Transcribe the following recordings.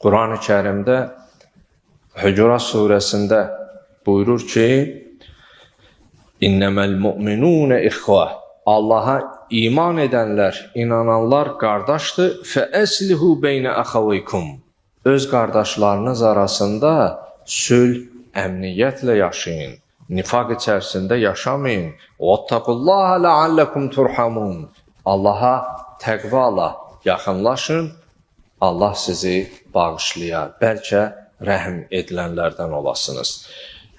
Quran-ı Kərimdə Hucurat surəsində buyurur ki, İnnəməl mu'minunə ixvə. Allaha iman edənlər, inananlar qardaşdır. Fəəslihu beynə əxavaykum. Öz qardaşlarınız arasında sülh, əmniyyətlə yaşayın. Nifaq içərisində yaşamayın. Vattaqullaha leallekum turhamun. Allaha təqvala yaxınlaşın. Allah sizi bağışlayar. Bəlkə rəhm edilənlərdən olasınız.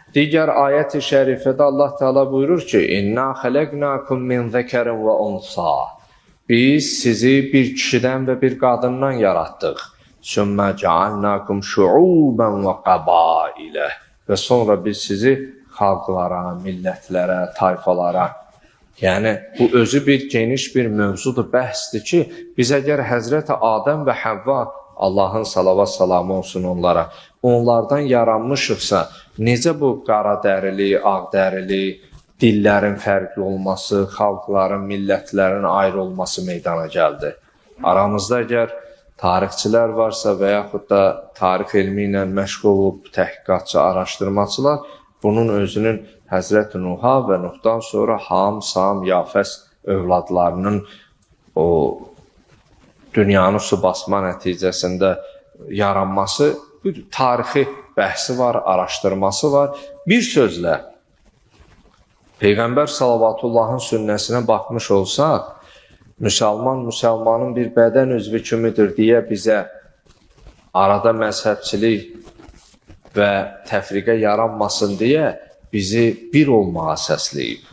Digər ayət-i şərifədə Allah Teala buyurur ki, İnna xələqnakum min zəkərin və unsa. Biz sizi bir kişidən və bir qadından yaratdıq. Sümmə cəalnakum şuubən və qəbailə. Və sonra biz sizi xalqlara, millətlərə, tayfalara. Yəni, bu özü bir geniş bir mövzudur, bəhsdir ki, biz əgər Həzrəti Adəm və Həvva, Allahın salavat salamı olsun onlara, onlardan yaranmışıqsa, necə bu qara dərili, ağ dərili, dillərin fərqli olması, xalqların, millətlərin ayrı olması meydana gəldi? Aramızda əgər tarixçilər varsa və yaxud da tarix elmi ilə məşğul olub, təhqiqatçı, araşdırmacılar, bunun özünün Həzrəti Nuha və Nuhdan sonra Ham, Sam, Yafəs övladlarının o dünyanı su basma nəticəsində yaranması, bir tarixi bəhsi var, araşdırması var. Bir sözlə, Peyğəmbər Salavatullahın sünnəsinə baxmış olsaq, müsəlmanın bir bədən üzvü kimidir deyə bizə arada məzhəbçilik və təfriqə yaranmasın deyə bizi bir olmağa səsləyib.